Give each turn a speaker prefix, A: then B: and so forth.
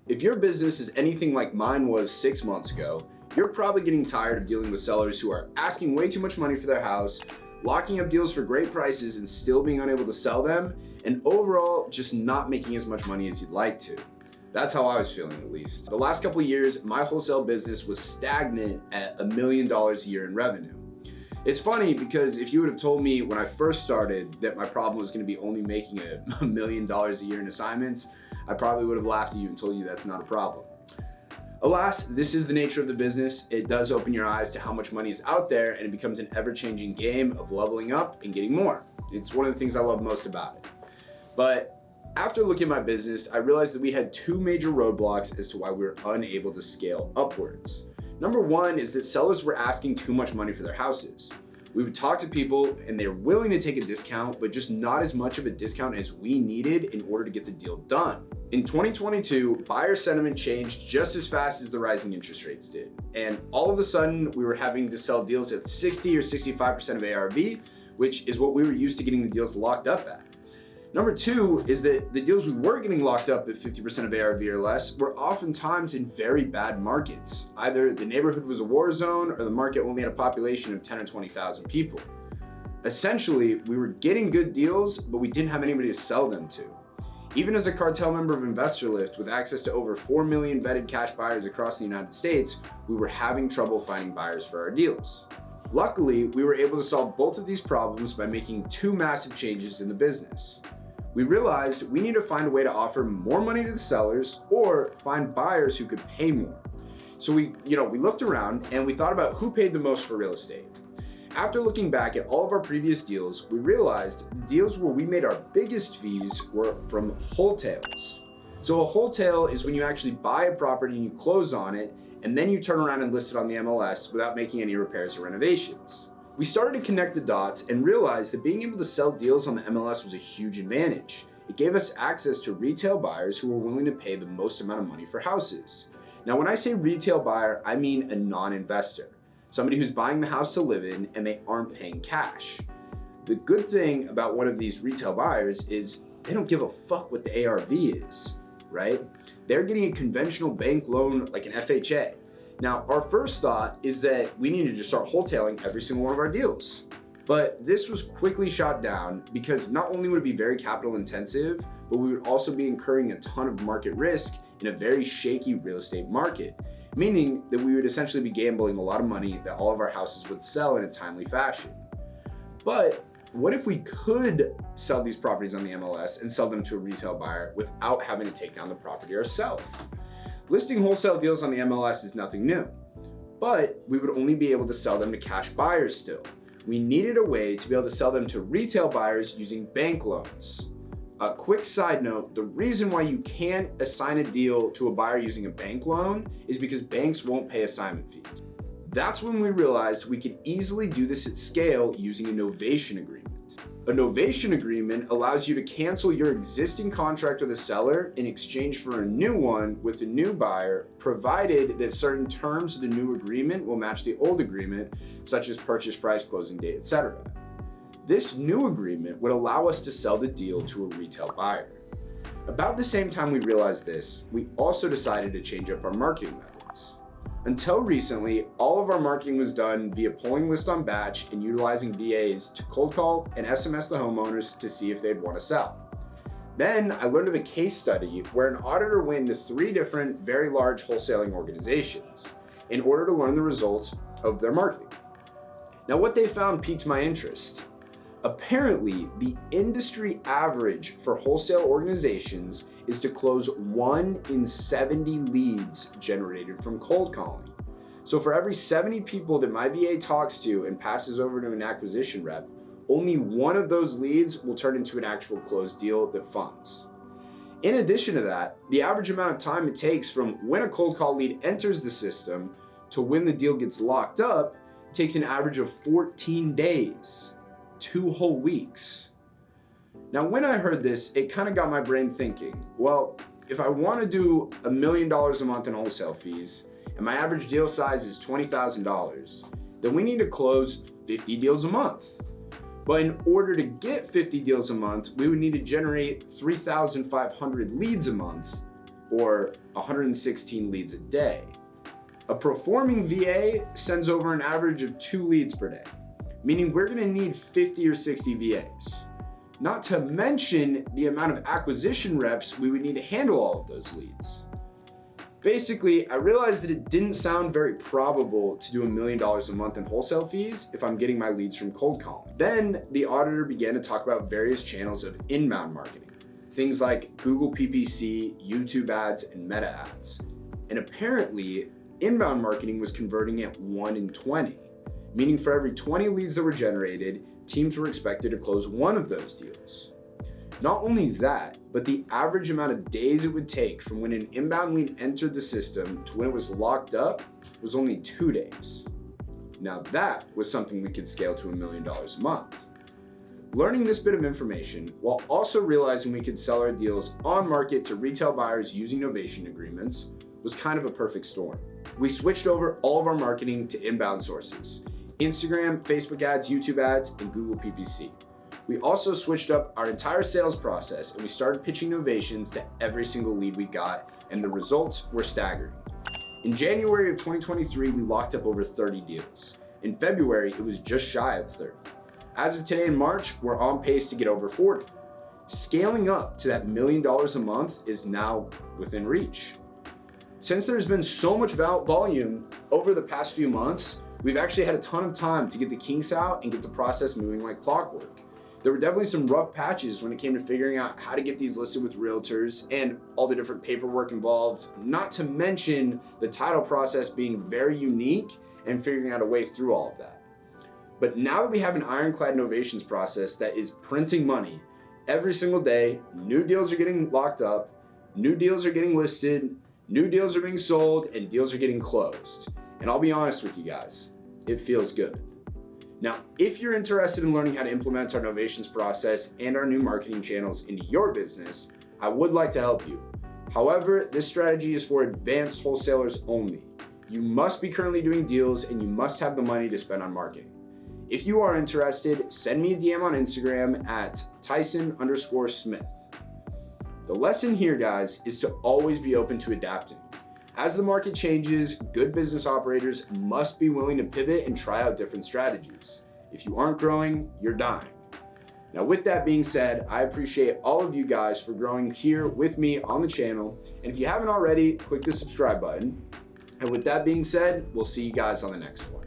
A: If your business is anything like mine was 6 months ago, you're probably getting tired of dealing with sellers who are asking way too much money for their house, locking up deals for great prices and still being unable to sell them, and overall just not making as much money as you'd like to. That's how I was feeling, at least. The last couple of years, my wholesale business was stagnant at $1 million a year in revenue. It's funny because if you would have told me when I first started that my problem was going to be only making $1 million a year in assignments, I probably would have laughed at you and told you that's not a problem. Alas, this is the nature of the business. It does open your eyes to how much money is out there, and it becomes an ever-changing game of leveling up and getting more. It's one of the things I love most about it. But after looking at my business, I realized that we had two major roadblocks as to why we were unable to scale upwards. Number one is that sellers were asking too much money for their houses. We would talk to people and they're willing to take a discount, but just not as much of a discount as we needed in order to get the deal done. In 2022, buyer sentiment changed just as fast as the rising interest rates did. And all of a sudden, we were having to sell deals at 60 or 65% of ARV, which is what we were used to getting the deals locked up at. Number two is that the deals we were getting locked up at 50% of ARV or less were oftentimes in very bad markets. Either the neighborhood was a war zone or the market only had a population of 10 or 20,000 people. Essentially, we were getting good deals, but we didn't have anybody to sell them to. Even as a cartel member of InvestorLift with access to over 4 million vetted cash buyers across the United States, we were having trouble finding buyers for our deals. Luckily, we were able to solve both of these problems by making two massive changes in the business. We realized we need to find a way to offer more money to the sellers or find buyers who could pay more. So we looked around and we thought about who paid the most for real estate. After looking back at all of our previous deals, we realized the deals where we made our biggest fees were from wholesales. So a wholesale is when you actually buy a property and you close on it, and then you turn around and list it on the MLS without making any repairs or renovations. We started to connect the dots and realized that being able to sell deals on the MLS was a huge advantage. It gave us access to retail buyers who were willing to pay the most amount of money for houses. Now, when I say retail buyer, I mean a non-investor, somebody who's buying the house to live in and they aren't paying cash. The good thing about one of these retail buyers is they don't give a fuck what the ARV is, right? They're getting a conventional bank loan like an FHA. Now, our first thought is that we needed to start wholesaling every single one of our deals. But this was quickly shot down because not only would it be very capital intensive, but we would also be incurring a ton of market risk in a very shaky real estate market, meaning that we would essentially be gambling a lot of money that all of our houses would sell in a timely fashion. But what if we could sell these properties on the MLS and sell them to a retail buyer without having to take down the property ourselves? Listing wholesale deals on the MLS is nothing new, but we would only be able to sell them to cash buyers still. We needed a way to be able to sell them to retail buyers using bank loans. A quick side note, the reason why you can't assign a deal to a buyer using a bank loan is because banks won't pay assignment fees. That's when we realized we could easily do this at scale using a novation agreement. A novation agreement allows you to cancel your existing contract with a seller in exchange for a new one with a new buyer, provided that certain terms of the new agreement will match the old agreement, such as purchase price, closing date, etc. This new agreement would allow us to sell the deal to a retail buyer. About the same time we realized this, we also decided to change up our marketing methods. Until recently, all of our marketing was done via pulling list on batch and utilizing VAs to cold call and SMS the homeowners to see if they'd want to sell. Then I learned of a case study where an auditor went to 3 different very large wholesaling organizations in order to learn the results of their marketing. Now, what they found piqued my interest. Apparently, the industry average for wholesale organizations is to close 1 in 70 leads generated from cold calling. So for every 70 people that my VA talks to and passes over to an acquisition rep, only 1 of those leads will turn into an actual closed deal that funds. In addition to that, the average amount of time it takes from when a cold call lead enters the system to when the deal gets locked up takes an average of 14 days, 2 whole weeks. Now, when I heard this, it kind of got my brain thinking, well, if I want to do $1 million a month in wholesale fees, and my average deal size is $20,000, then we need to close 50 deals a month. But in order to get 50 deals a month, we would need to generate 3,500 leads a month. or 116 leads a day. A performing VA sends over an average of 2 leads per day, meaning we're gonna need 50 or 60 VAs. Not to mention the amount of acquisition reps we would need to handle all of those leads. Basically, I realized that it didn't sound very probable to do $1 million a month in wholesale fees if I'm getting my leads from cold calling. Then the auditor began to talk about various channels of inbound marketing, things like Google PPC, YouTube ads, and Meta ads. And apparently, inbound marketing was converting at 1 in 20, meaning for every 20 leads that were generated, teams were expected to close 1 of those deals. Not only that, but the average amount of days it would take from when an inbound lead entered the system to when it was locked up was only 2 days. Now that was something we could scale to $1 million a month. Learning this bit of information, while also realizing we could sell our deals on market to retail buyers using novation agreements, was kind of a perfect storm. We switched over all of our marketing to inbound sources: Instagram, Facebook ads, YouTube ads, and Google PPC. We also switched up our entire sales process and we started pitching novations to every single lead we got, and the results were staggering. In January of 2023, we locked up over 30 deals. In February, it was just shy of 30. As of today in March, we're on pace to get over 40. Scaling up to that $1 million a month is now within reach. Since there's been so much volume over the past few months, we've actually had a ton of time to get the kinks out and get the process moving like clockwork. There were definitely some rough patches when it came to figuring out how to get these listed with realtors and all the different paperwork involved, not to mention the title process being very unique and figuring out a way through all of that. But now that we have an ironclad novations process that is printing money every single day, new deals are getting locked up, new deals are getting listed, new deals are being sold, and deals are getting closed. And I'll be honest with you guys, it feels good. Now, if you're interested in learning how to implement our novations process and our new marketing channels into your business, I would like to help you. However, this strategy is for advanced wholesalers only. You must be currently doing deals and you must have the money to spend on marketing. If you are interested, send me a DM on Instagram at Tyson_Smith. The lesson here, guys, is to always be open to adapting. As the market changes, good business operators must be willing to pivot and try out different strategies. If you aren't growing, you're dying. Now, with that being said, I appreciate all of you guys for growing here with me on the channel. And if you haven't already, click the subscribe button. And with that being said, we'll see you guys on the next one.